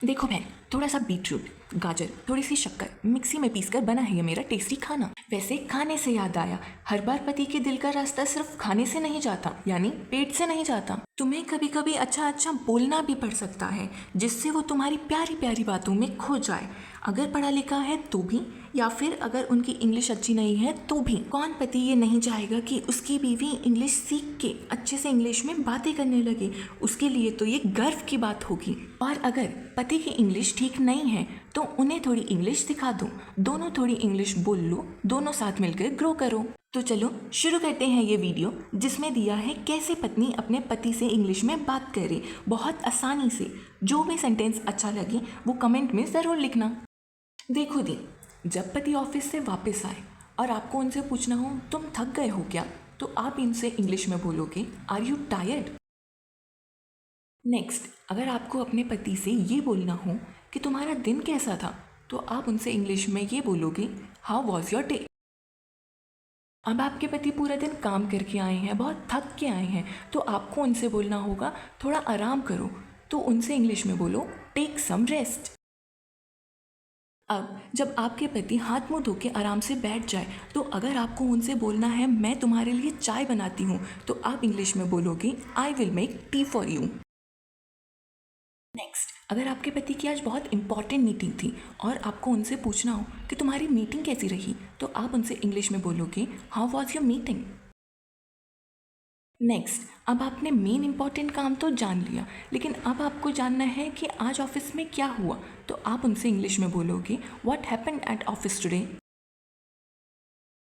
देखो बहन, थोड़ा सा बीटरूट, गाजर, थोड़ी सी शक्कर मिक्सी में पीसकर बना है ये मेरा टेस्टी खाना। वैसे खाने से याद आया, हर बार पति के दिल का रास्ता सिर्फ खाने से नहीं जाता, यानी पेट से नहीं जाता। तुम्हें कभी कभी अच्छा अच्छा बोलना भी पड़ सकता है, जिससे वो तुम्हारी प्यारी प्यारी बातों में खो जाए। अगर पढ़ा लिखा है तो भी, या फिर अगर उनकी इंग्लिश अच्छी नहीं है तो भी। कौन पति ये नहीं चाहेगा कि उसकी बीवी इंग्लिश सीख के अच्छे से इंग्लिश में बातें करने लगे? उसके लिए तो ये गर्व की बात होगी। और अगर पति की इंग्लिश ठीक नहीं है तो उन्हें थोड़ी इंग्लिश सिखा दो, दोनों थोड़ी इंग्लिश बोल लो, दोनों साथ मिलकर ग्रो करो। तो चलो शुरू करते हैं ये वीडियो, जिसमें दिया है कैसे पत्नी अपने पति से इंग्लिश में बात करे, बहुत आसानी से। जो भी सेंटेंस अच्छा लगे वो कमेंट में ज़रूर लिखना। देखो दी, जब पति ऑफिस से वापस आए और आपको उनसे पूछना हो तुम थक गए हो क्या, तो आप इनसे इंग्लिश में बोलोगे आर यू टायर्ड। नेक्स्ट, अगर आपको अपने पति से ये बोलना हो कि तुम्हारा दिन कैसा था, तो आप उनसे इंग्लिश में ये बोलोगे हाउ वॉज योर डे। अब आपके पति पूरा दिन काम करके आए हैं, बहुत थक के आए हैं, तो आपको उनसे बोलना होगा थोड़ा आराम करो, तो उनसे इंग्लिश में बोलो टेक सम रेस्ट। अब जब आपके पति हाथ मुंह धो के आराम से बैठ जाए, तो अगर आपको उनसे बोलना है मैं तुम्हारे लिए चाय बनाती हूँ, तो आप इंग्लिश में बोलोगे I will make tea for you. Next, अगर आपके पति की आज बहुत इंपॉर्टेंट मीटिंग थी और आपको उनसे पूछना हो कि तुम्हारी मीटिंग कैसी रही, तो आप उनसे इंग्लिश में बोलोगे how was your meeting. Next, अब आपने मेन इंपॉर्टेंट काम तो जान लिया, लेकिन अब आपको जानना है कि आज ऑफिस में क्या हुआ, तो आप उनसे इंग्लिश में बोलोगे what happened at office today.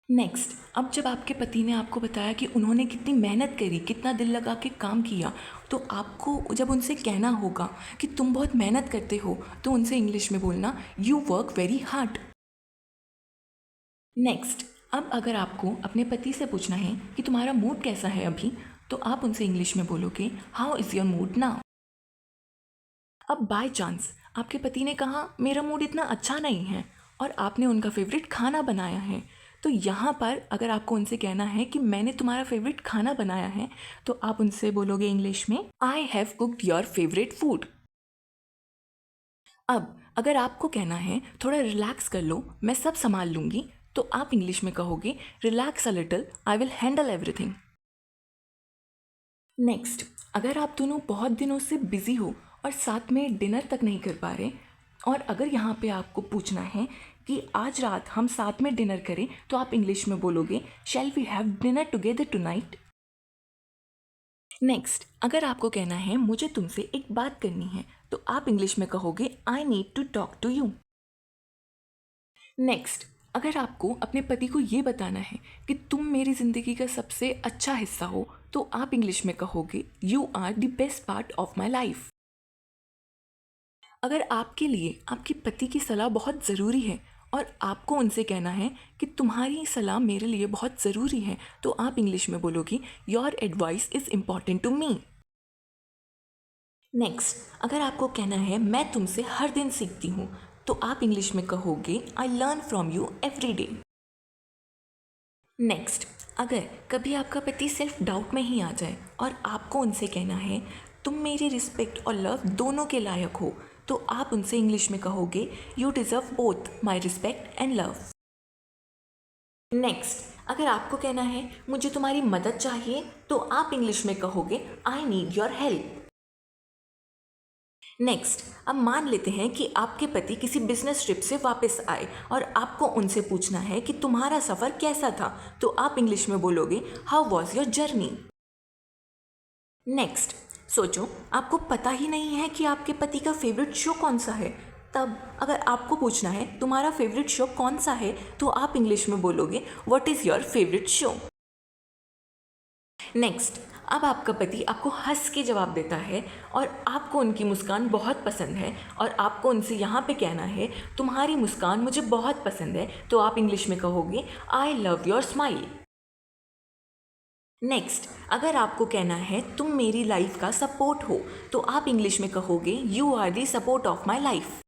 Next, अब जब आपके पति ने आपको बताया कि उन्होंने कितनी मेहनत करी, कितना दिल लगा के काम किया, तो आपको जब उनसे कहना होगा कि तुम बहुत मेहनत करते हो, तो उनसे इंग्लिश में बोलना you work very hard. Next, अब अगर आपको अपने पति से पूछना है कि तुम्हारा मूड कैसा है अभी, तो आप उनसे इंग्लिश में बोलोगे how is your mood now. अब बाय चांस आपके पति ने कहा मेरा मूड इतना अच्छा नहीं है और आपने उनका फेवरेट खाना बनाया है, तो यहाँ पर अगर आपको उनसे कहना है कि मैंने तुम्हारा फेवरेट खाना बनाया है, तो आप उनसे बोलोगे इंग्लिश में I have cooked your favourite food. अब अगर आपको कहना है थोड़ा रिलैक्स कर लो, मैं सब संभाल लूँगी, तो आप इंग्लिश में कहोगे relax a little, I will handle everything. Next, अगर आप दोनों बहुत दिनों से बिजी हो और साथ में डिनर तक नहीं कर पा रहे, और अगर यहाँ पे आपको पूछना है कि आज रात हम साथ में डिनर करें, तो आप इंग्लिश में बोलोगे shall we have dinner together tonight. Next, अगर आपको कहना है मुझे तुमसे एक बात करनी है, तो आप इंग्लिश में कहोगे I need to talk to you. Next, अगर आपको अपने पति को ये बताना है कि तुम मेरी ज़िंदगी का सबसे अच्छा हिस्सा हो, तो आप इंग्लिश में कहोगे you are the best part of my life. अगर आपके लिए आपके पति की सलाह बहुत ज़रूरी है और आपको उनसे कहना है कि तुम्हारी सलाह मेरे लिए बहुत ज़रूरी है, तो आप इंग्लिश में बोलोगे your advice is important to me. Next, अगर आपको कहना है मैं तुमसे हर दिन सीखती हूँ, तो आप इंग्लिश में कहोगे I learn from you every day. Next, अगर कभी आपका पति सेल्फ डाउट में ही आ जाए और आपको उनसे कहना है तुम मेरी रिस्पेक्ट और लव दोनों के लायक हो, तो आप उनसे इंग्लिश में कहोगे you deserve both my respect and love. Next, अगर आपको कहना है मुझे तुम्हारी मदद चाहिए, तो आप इंग्लिश में कहोगे I need your help. Next, अब मान लेते हैं कि आपके पति किसी बिजनेस ट्रिप से वापस आए और आपको उनसे पूछना है कि तुम्हारा सफ़र कैसा था, तो आप इंग्लिश में बोलोगे how was your journey. Next, सोचो आपको पता ही नहीं है कि आपके पति का फेवरेट शो कौन सा है, तब अगर आपको पूछना है तुम्हारा फेवरेट शो कौन सा है, तो आप इंग्लिश में बोलोगे what is your favourite show. Next, अब आपका पति आपको हंस के जवाब देता है और आपको उनकी मुस्कान बहुत पसंद है और आपको उनसे यहाँ पे कहना है तुम्हारी मुस्कान मुझे बहुत पसंद है, तो आप इंग्लिश में कहोगे I love your smile. Next, अगर आपको कहना है तुम मेरी लाइफ का सपोर्ट हो, तो आप इंग्लिश में कहोगे you are the support of my life.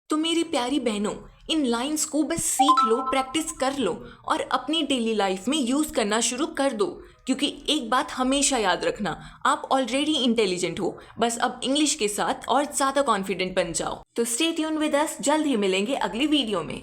तो मेरी प्यारी बहनों, इन लाइंस को बस सीख लो, प्रैक्टिस कर लो और अपनी डेली लाइफ में यूज़ करना शुरू कर दो, क्योंकि एक बात हमेशा याद रखना, आप ऑलरेडी इंटेलिजेंट हो, बस अब इंग्लिश के साथ और ज़्यादा कॉन्फिडेंट बन जाओ। तो स्टे ट्यून विद अस, जल्द ही मिलेंगे अगली वीडियो में।